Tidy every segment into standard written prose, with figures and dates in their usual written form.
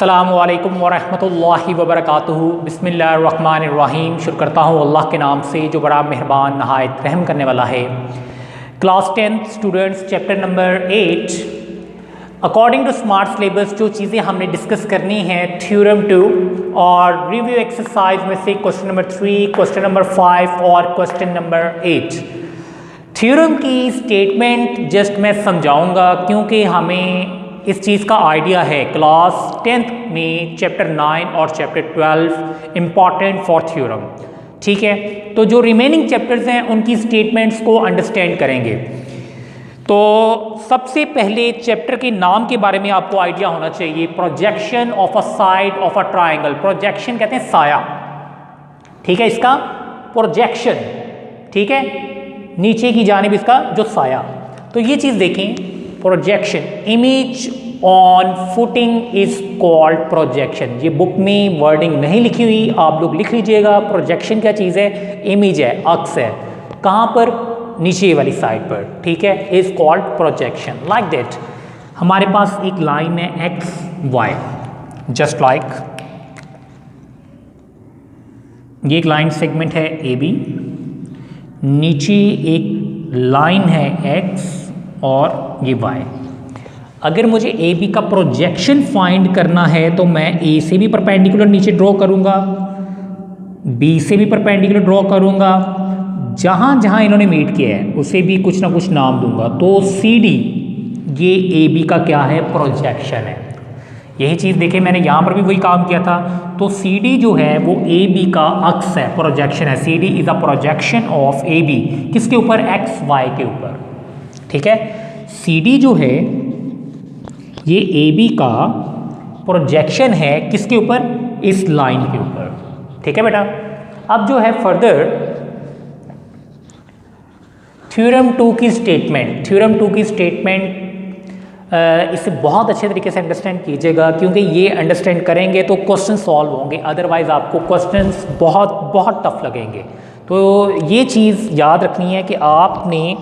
अस्सलामुअलैकुम वरहमतुल्लाहि वबरकातुहू। बिस्मिल्लाहिर्रहमानिर्रहीम। शुक्र करता हूँ अल्लाह के नाम से जो बड़ा मेहरबान नहायत रहम करने वाला है। Class 10 students, chapter number 8 according to smart syllabus जो चीज़ें हमने डिस्कस करनी है थ्योरम 2 और रिव्यू एक्सरसाइज में से क्वेश्चन नंबर 3, क्वेश्चन नंबर 5 और क्वेश्चन नंबर 8। थ्योरम की स्टेटमेंट जस्ट मैं समझाऊंगा क्योंकि हमें इस चीज़ का आइडिया है। क्लास 10th में चैप्टर 9 और चैप्टर 12 इम्पॉर्टेंट फॉर थ्योरम, ठीक है। तो जो रिमेनिंग चैप्टर्स हैं उनकी स्टेटमेंट्स को अंडरस्टैंड करेंगे। तो सबसे पहले चैप्टर के नाम के बारे में आपको आइडिया होना चाहिए। Projection of a side of a triangle. Projection कहते हैं साया, ठीक है, इसका प्रोजेक्शन, ठीक है, नीचे की जानिब इसका जो साया। तो ये चीज़ देखें, projection, image on footing is called projection. ये बुक में वर्डिंग नहीं लिखी हुई, आप लोग लिख लीजिएगा। प्रोजेक्शन क्या चीज़ है? इमेज है, अक्स है, कहाँ पर? नीचे वाली साइड पर, ठीक है, is called projection. Like that हमारे पास एक लाइन है एक्स वाई, जस्ट लाइक ये एक लाइन सेगमेंट है ए बी, नीचे एक लाइन है एक्स और ये वाई। अगर मुझे ए बी का प्रोजेक्शन फाइंड करना है तो मैं ए से भी परपेंडिकुलर नीचे ड्रॉ करूंगा, बी से भी परपेंडिकुलर ड्रॉ करूंगा, जहां जहां इन्होंने मीट किया है उसे भी कुछ ना कुछ नाम दूंगा। तो सी डी ये ए बी का क्या है? प्रोजेक्शन है। यही चीज़ देखें, मैंने यहाँ पर भी वही काम किया था। तो सी डी जो है वो ए बी का अक्स है, प्रोजेक्शन है। C D is a projection of A B, किसके ऊपर? एक्स वाई के ऊपर, ठीक है। सी डी जो है ये ए बी का प्रोजेक्शन है, किसके ऊपर? इस लाइन के ऊपर, ठीक है बेटा। अब जो है फर्दर थ्योरम 2 की स्टेटमेंट, थ्योरम 2 की स्टेटमेंट इसे बहुत अच्छे तरीके से अंडरस्टैंड कीजिएगा क्योंकि ये अंडरस्टैंड करेंगे तो क्वेश्चन सॉल्व होंगे, अदरवाइज आपको क्वेश्चंस बहुत बहुत टफ लगेंगे। तो ये चीज़ याद रखनी है कि आपने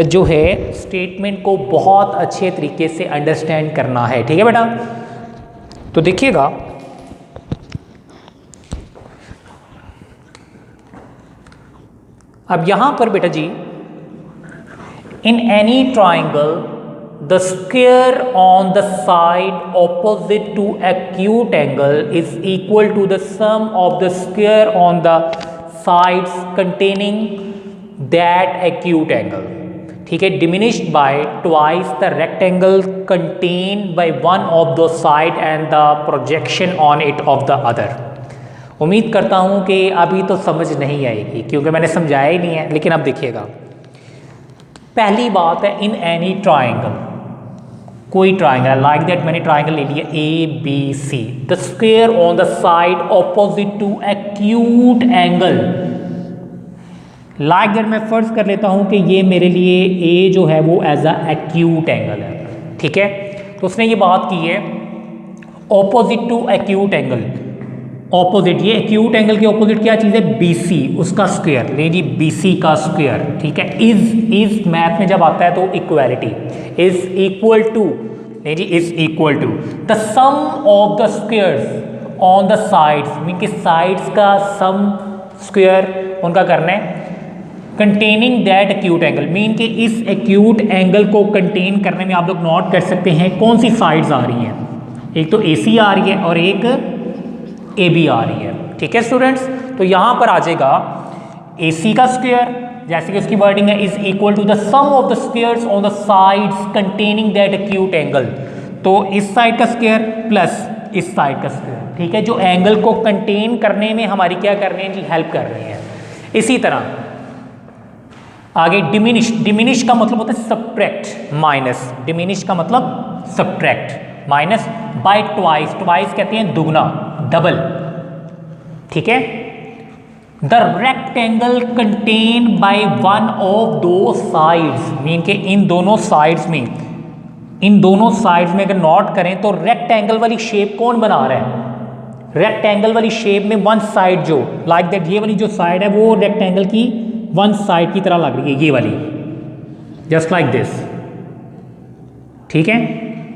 जो है स्टेटमेंट को बहुत अच्छे तरीके से अंडरस्टैंड करना है, ठीक है बेटा। तो देखिएगा, अब यहां पर बेटा जी, in any triangle the square on the side opposite to acute angle is equal to the sum of the square on the sides containing that acute angle, ठीक है, diminished by twice the rectangle contained by one of the side and the projection on it of the other। उम्मीद करता हूँ कि अभी तो समझ नहीं आएगी क्योंकि मैंने समझाया ही नहीं है, लेकिन अब देखिएगा। पहली बात है इन एनी ट्राइंगल, कोई ट्राइंगल लाइक दैट, मैंने ट्राइंगल ले लिया A B C, the square on the side opposite to acute angle. Like that मैं फर्ज कर लेता हूं कि ये मेरे लिए ए जो है वो एज अ एक्यूट एंगल है, ठीक है। तो उसने ये बात की है opposite to acute angle, opposite, ये एक्यूट एंगल के ऑपोजिट क्या चीज़ है? BC, उसका स्क्वायर, ले जी BC का स्क्वायर, ठीक है। इज मैथ में जब आता है तो इक्वालिटी, इज इक्वल टू, ले जी is equal to the sum of the squares on the sides, mean कि साइड्स का सम स्क्वायर उनका करना है, containing that acute angle, mean कि इस एक्यूट एंगल को कंटेन करने में आप लोग नोट कर सकते हैं कौन सी साइड्स आ रही हैं। एक तो AC आ रही है और एक AB आ रही है, ठीक है स्टूडेंट्स। तो यहां पर आ जाएगा AC का स्क्वायर, जैसे कि उसकी वर्डिंग है, is equal to the sum of the squares on the sides containing that acute angle. तो इस साइड का स्क्वायर प्लस इस साइड का स्क्वायर, ठीक है, जो एंगल को कंटेन करने में हमारी क्या कर रहे हैं जी? हेल्प कर रहे हैं। इसी तरह आगे डिमिनिश, डिमिनिश का मतलब होता है सब्ट्रैक्ट, माइनस, डिमिनिश का मतलब subtract, minus y twice, twice कहते हैं दुगना, डबल, ठीक है। The rectangle contain by one of दो साइड्स, मीन के इन दोनों साइड्स में, इन दोनों साइड्स में अगर नोट करें तो रेक्टेंगल वाली शेप कौन बना रहा है? रेक्टेंगल वाली शेप में वन साइड जो लाइक दैट, ये वाली जो साइड है वो रेक्टेंगल की वन साइड की तरह लग रही है, ये वाली, जस्ट लाइक दिस, ठीक है।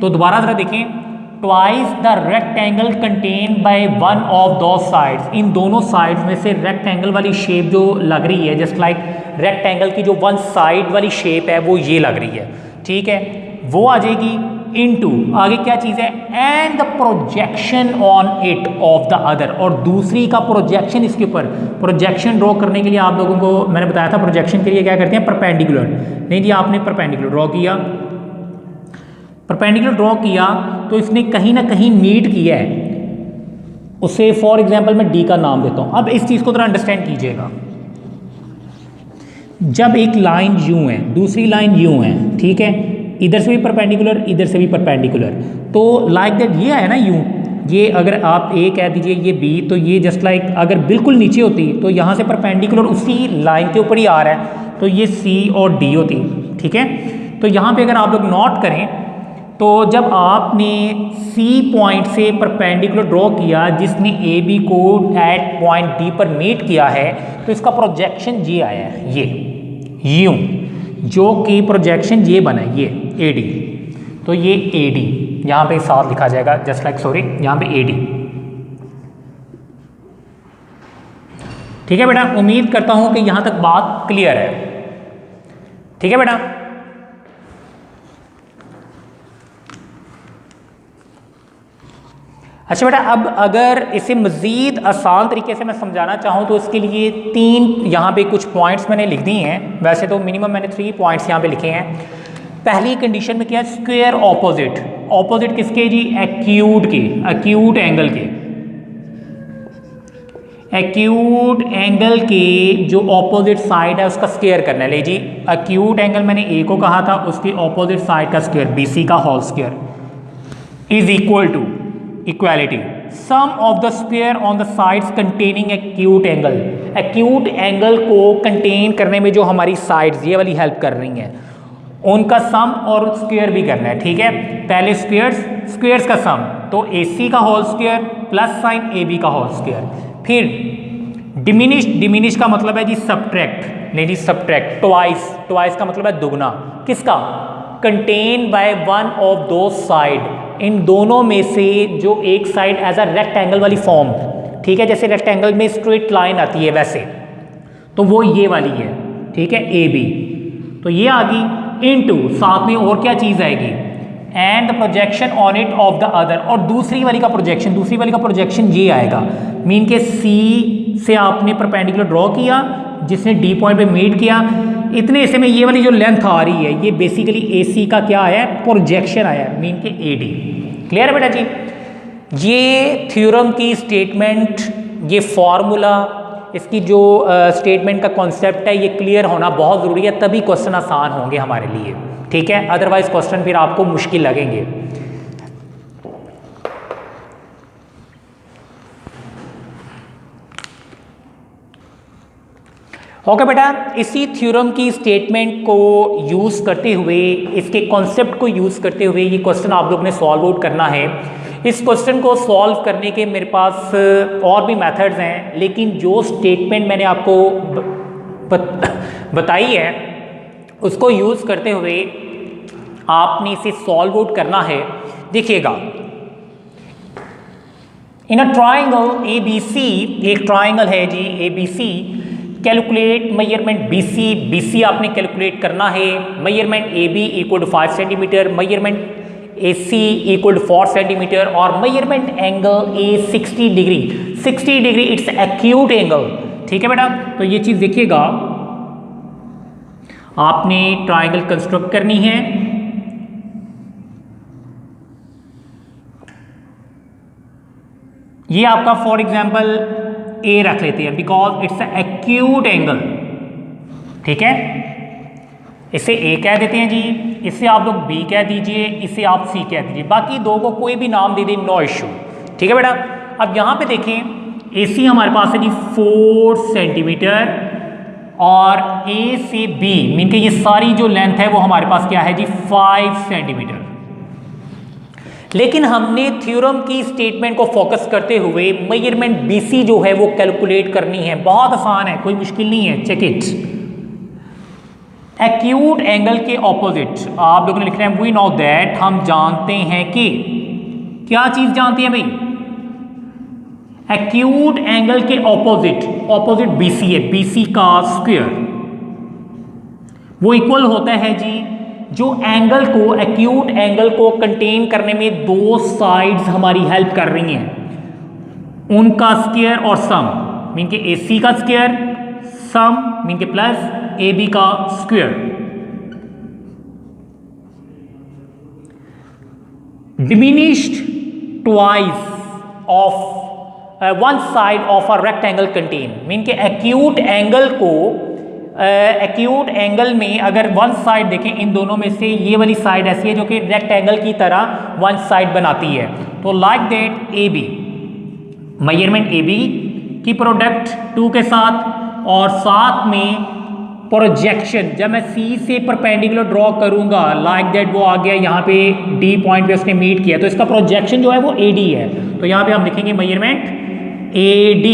तो दोबारा जरा देखें, twice the rectangle contain by one of दो साइड्स, इन दोनों साइड्स में से रेक्टेंगल वाली शेप जो लग रही है, जस्ट लाइक रेक्टेंगल की जो वन साइड वाली शेप है वो ये लग रही है, ठीक है, वो आ जाएगी इनटू आगे क्या चीज़ है, and the projection on it of the other, और दूसरी का प्रोजेक्शन इसके ऊपर। प्रोजेक्शन ड्रॉ करने के लिए आप लोगों को मैंने बताया था प्रोजेक्शन के लिए क्या करते हैं, परपेंडिकुलर। नहीं जी, आपने परपेंडिकुलर ड्रॉ किया, परपेंडिकुलर ड्रॉ किया तो इसने कहीं ना कहीं मीट किया है उससे। फॉर एग्जाम्पल मैं डी का नाम देता हूँ। अब इस चीज़ को थोड़ा अंडरस्टैंड कीजिएगा। जब एक लाइन यूं है, दूसरी लाइन यूं है, ठीक है, इधर से भी परपेंडिकुलर, इधर से भी परपेंडिकुलर, तो लाइक दैट ये है ना यूं, ये अगर आप ए कह दीजिए ये बी, तो ये जस्ट लाइक अगर बिल्कुल नीचे होती तो यहाँ से परपेंडिकुलर उसी लाइन के ऊपर ही आ रहा है तो ये सी और डी होती, ठीक है। तो यहाँ पे अगर आप लोग नोट करें तो जब आपने सी पॉइंट से परपेंडिकुलर ड्रॉ किया जिसने ए बी को एट पॉइंट डी पर मीट किया है, तो इसका प्रोजेक्शन ये आया है, ये यूं, जो कि प्रोजेक्शन ये बना है, ये ए डी, तो ये ए डी यहाँ पे साथ लिखा जाएगा, जस्ट लाइक सॉरी यहाँ पे ए डी, ठीक है बेटा। उम्मीद करता हूँ कि यहाँ तक बात क्लियर है, ठीक है बेटा। अच्छा बेटा, अब अगर इसे मज़ीद आसान तरीके से मैं समझाना चाहूँ तो इसके लिए 3 यहाँ पे कुछ पॉइंट्स मैंने लिख दिए हैं। वैसे तो मिनिमम मैंने 3 पॉइंट्स यहाँ पे लिखे हैं। पहली कंडीशन में क्या है, स्क्वायर ऑपोजिट, ऑपोजिट किसके जी, एक्यूट के, एक्यूट एंगल के, एक्यूट एंगल के जो ऑपोजिट साइड है उसका स्क्वायर करना है। ले जी, एक्यूट एंगल मैंने ए को कहा था, उसके ऑपोजिट साइड का स्क्वायर BC का whole square is equal to equality sum of the square on the sides containing acute angle. Acute angle को कंटेन करने में जो हमारी साइड्स ये वाली हेल्प कर रही हैं उनका सम और स्क्वायर भी करना है, ठीक है। पहले स्क्वायर्स का सम, तो AC का whole square plus sign AB का होल स्क्वायर, फिर डिमिनिश का मतलब है जी सब्ट्रैक्ट, नहीं जी सब्ट्रैक्ट, ट्वाइस का मतलब है दुगना, किसका, कंटेन बाय वन ऑफ दो साइड, इन दोनों में से जो एक साइड एज अ रेक्टेंगल वाली फॉर्म, ठीक है, जैसे रेक्टेंगल में स्ट्रेट लाइन आती है वैसे, तो वो ये वाली है, ठीक है, AB, तो ये आ गई इनटू साथ में और क्या चीज़ आएगी, and the projection on it of the other, और दूसरी वाली का प्रोजेक्शन ये आएगा, मीन के C से आपने परपेंडिकुलर ड्रॉ किया जिसने D पॉइंट पे मीट किया, इतने हिस्से में ये वाली जो लेंथ आ रही है ये बेसिकली AC का क्या आया है, प्रोजेक्शन आया है, मीन के AD। क्लियर है बेटा जी। ये थ्योरम की स्टेटमेंट, ये फॉर्मूला, इसकी जो स्टेटमेंट का कॉन्सेप्ट है ये क्लियर होना बहुत ज़रूरी है, तभी क्वेश्चन आसान होंगे हमारे लिए, ठीक है, अदरवाइज क्वेश्चन फिर आपको मुश्किल लगेंगे। ओके बेटा, इसी थ्योरम की स्टेटमेंट को यूज़ करते हुए, इसके कॉन्सेप्ट को यूज़ करते हुए ये क्वेश्चन आप लोग ने सॉल्व आउट करना है। इस क्वेश्चन को सॉल्व करने के मेरे पास और भी मेथड्स हैं, लेकिन जो स्टेटमेंट मैंने आपको बताई है उसको यूज़ करते हुए आपने इसे सॉल्व आउट करना है। देखिएगा, इन अ ट्राइंगल ABC, एक ट्राइंगल है जी ABC, कैलकुलेट मेजरमेंट BC आपने कैलकुलेट करना है, measurement AB equal to 5 centimetre, measurement AC equal to 4 centimetre, और मेजरमेंट एंगल A 60 डिग्री, इट्स एक्यूट एंगल, ठीक है बेटा। तो ये चीज़ देखिएगा, आपने ट्राइंगल कंस्ट्रक्ट करनी है, ये आपका फॉर एग्जाम्पल A रख लेते हैं बिकॉज इट्स एक्यूट एंगल, ठीक है, इसे A कह देते हैं जी, इसे आप लोग B कह दीजिए, इसे आप C कह दीजिए, बाकी दो को कोई भी नाम दे दें, नो इश्यू, ठीक है बेटा। अब यहाँ पे देखें AC हमारे पास है जी 4 सेंटीमीटर, और A से B मीन के ये सारी जो लेंथ है वो हमारे पास क्या है जी 5 सेंटीमीटर। लेकिन हमने थ्योरम की स्टेटमेंट को फोकस करते हुए मेजरमेंट BC जो है वो कैलकुलेट करनी है, बहुत आसान है, कोई मुश्किल नहीं है, चेक इट। एक्यूट एंगल के ऑपोजिट आप लोगों ने लिखना है, वी नो दैट, हम जानते हैं कि क्या चीज जानते हैं भाई? एक्यूट एंगल के ऑपोजिट बीसी है, बीसी का स्क्वायर वो इक्वल होता है जी जो एंगल को, एक्यूट एंगल को कंटेन करने में दो साइड्स हमारी हेल्प कर रही हैं, उनका स्क्वायर और सम, मीन के AC का स्क्वायर, सम मीन के प्लस AB का square. Diminished twice of one side of a rectangle contain, mean के एक्यूट एंगल को, एक्यूट एंगल में अगर वन साइड देखें, इन दोनों में से ये वाली साइड ऐसी है जो कि रेक्टेंगल की तरह वन साइड बनाती है, तो like that AB, measurement AB की प्रोडक्ट 2 के साथ और साथ में प्रोजेक्शन, जब मैं C से परपेंडिकुलर ड्रॉ करूंगा लाइक दैट, वो आ गया यहाँ पे D पॉइंट पे उसने मीट किया, तो इसका प्रोजेक्शन जो है वो AD है, तो यहाँ पे हम लिखेंगे मेजरमेंट AD।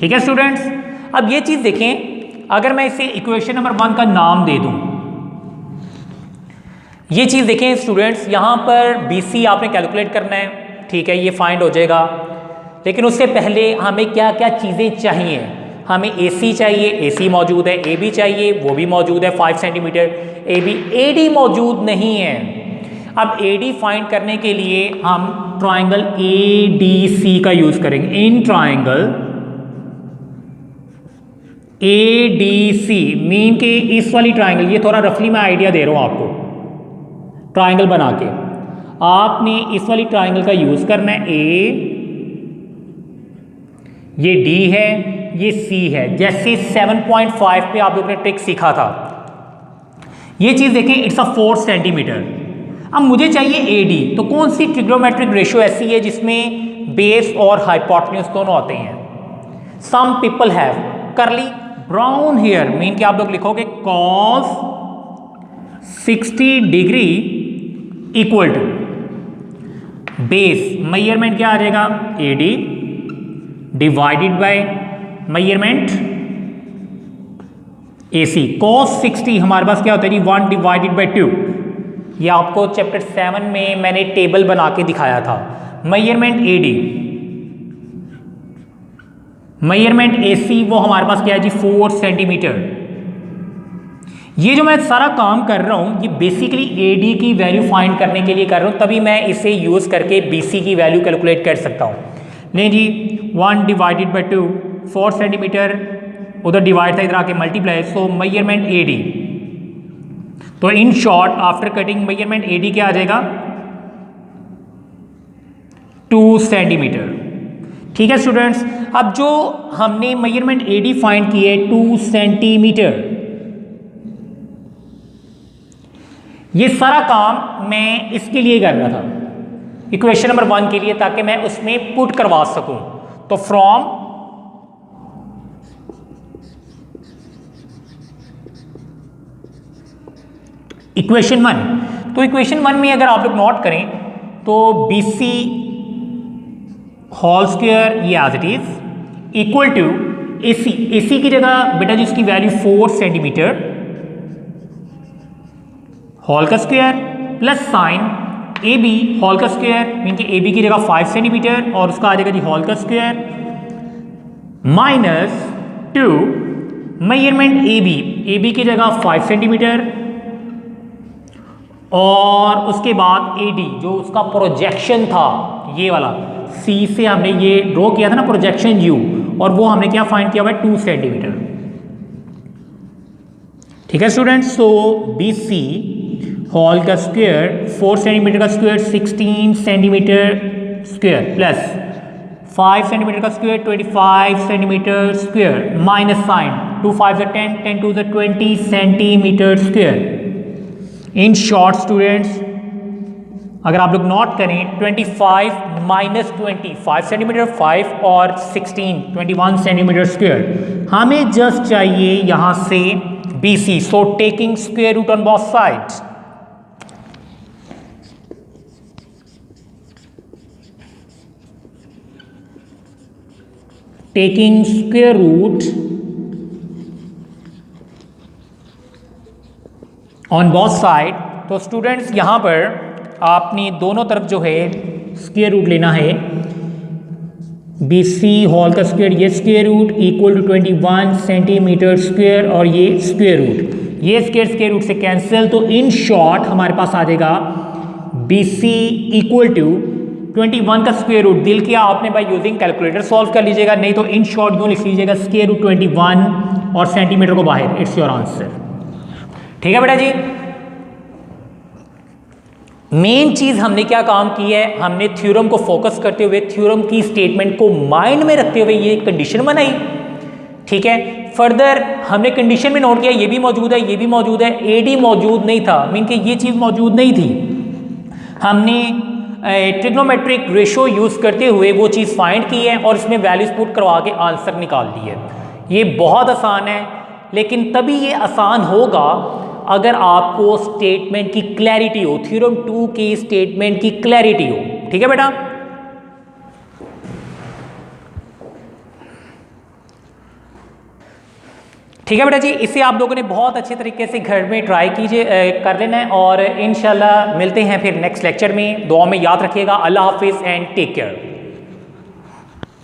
ठीक है स्टूडेंट्स, अब ये चीज देखें, अगर मैं इसे इक्वेशन नंबर 1 का नाम दे दूं, ये चीज देखें स्टूडेंट्स, यहां पर BC आपने कैलकुलेट करना है, ठीक है, ये फाइंड हो जाएगा, लेकिन उससे पहले हमें क्या क्या चीजें चाहिए? हमें AC चाहिए, AC मौजूद है, AB चाहिए, वो भी मौजूद है 5 सेंटीमीटर, AD मौजूद नहीं है। अब AD फाइंड करने के लिए हम ट्राइंगल ADC का यूज करेंगे, इन ट्राइंगल ADC मीन के इस वाली ट्राइंगल, ये थोड़ा रफली मैं आइडिया दे रहा हूं आपको, ट्राइंगल बना के आपने इस वाली ट्राइंगल का यूज करना है, A, ये D है, ये C है, जैसे 7.5 पे आप लोगों ने ट्रिक सीखा था, ये चीज देखें, इट्स अ 4 सेंटीमीटर। अब मुझे चाहिए AD, तो कौन सी ट्रिग्नोमेट्रिक रेशियो ऐसी है जिसमें बेस और हाइपोटेन्यूज दोनों आते हैं? Some people have curly brown hair, mean कि आप लोग लिखोगे cos 60 degree equal to base, measurement क्या आ जाएगा? AD divided by measurement AC। cos 60 हमारे पास क्या होता है जी? 1 डिवाइडेड बाय 2। ये आपको चैप्टर 7 में मैंने टेबल बना के दिखाया था। मेजरमेंट AD, मेजरमेंट AC वो हमारे पास क्या है जी? 4 सेंटीमीटर। ये जो मैं सारा काम कर रहा हूं, ये बेसिकली AD की वैल्यू फाइंड करने के लिए कर रहा हूं, तभी मैं इसे यूज करके BC की वैल्यू कैलकुलेट कर सकता हूं। नहीं जी, 1 डिवाइडेड बाई 2, 4 सेंटीमीटर, उधर डिवाइड था, इधर आके मल्टीप्लाई, सो मेजरमेंट AD। तो in short after cutting measurement AD क्या आ जाएगा? 2 सेंटीमीटर। ठीक है स्टूडेंट्स, अब जो हमने मेजरमेंट AD फाइंड की है 2 सेंटीमीटर, ये सारा काम मैं इसके लिए कर रहा था, इक्वेशन नंबर 1 के लिए, ताकि मैं उसमें पुट करवा सकूं। तो फ्रॉम इक्वेशन 1, तो इक्वेशन 1 में अगर आप लोग नोट करें तो BC होल स्क्वायर ये as it is equal to AC की जगह बेटा जिसकी वैल्यू 4 सेंटीमीटर होल का square plus sign AB whole का स्क्वायर, मीन कि AB की जगह 5 सेंटीमीटर और उसका आ जाएगा जी होल का स्क्वायर माइनस 2 मेजरमेंट AB की जगह 5 सेंटीमीटर और उसके बाद AD जो उसका प्रोजेक्शन था, ये वाला C से हमने ये ड्रॉ किया था ना प्रोजेक्शन U, और वो हमने क्या फाइंड किया हुआ है? 2 सेंटीमीटर। ठीक है स्टूडेंट्स, सो BC होल का स्क्वायर 4 सेंटीमीटर का square 16 centimetre square plus 5 centimetre का square 25 centimetre square minus sine 2 5 10 10 2 20 centimetre square. In short students अगर आप लोग नोट करें 25 माइनस 20 5 सेंटीमीटर 5 और 16 21 सेंटीमीटर स्क्वायर, हमें जस्ट चाहिए यहां से BC, so taking square root on both sides, taking square root on both side. तो स्टूडेंट्स यहां पर आपने दोनों तरफ जो है स्क्वायर रूट लेना है BC होल का स्क्वायर, ये square root equal to 21 centimetre square और ये स्क्वायर रूट, ये स्क्वायर रूट से कैंसिल। तो इन शॉर्ट हमारे पास आ जाएगा BC इक्वल टू 21 का स्क्वायर रूट। दिल किया आपने बाय यूजिंग कैलकुलेटर सॉल्व कर लीजिएगा, नहीं तो इन शॉर्ट यूँ लिख लीजिएगा स्क्वायर रूट 21 और सेंटीमीटर को बाहर, इट्स योर आंसर। ठीक है बेटा जी। मेन चीज हमने क्या काम की है, हमने थ्योरम को फोकस करते हुए, थ्योरम की स्टेटमेंट को माइंड में रखते हुए ये कंडीशन बनाई। ठीक है, फर्दर हमने कंडीशन में नोट किया ये भी मौजूद है, ये भी मौजूद है, AD मौजूद नहीं था, मीन कि ये चीज मौजूद नहीं थी। हमने ट्रिग्नोमेट्रिक रेशो यूज करते हुए वो चीज फाइंड की है और इसमें वैल्यूज पुट करवा के आंसर निकाल दी है। ये बहुत आसान है, लेकिन तभी ये आसान होगा अगर आपको स्टेटमेंट की क्लैरिटी हो, थ्योरम 2 की स्टेटमेंट की क्लैरिटी हो। ठीक है बेटा। ठीक है बेटा जी, इसे आप लोगों ने बहुत अच्छे तरीके से घर में ट्राई कीजिए, कर लेना है और इंशाल्लाह मिलते हैं फिर नेक्स्ट लेक्चर में। दुआ में याद रखिएगा। अल्लाह हाफिज़ एंड टेक केयर।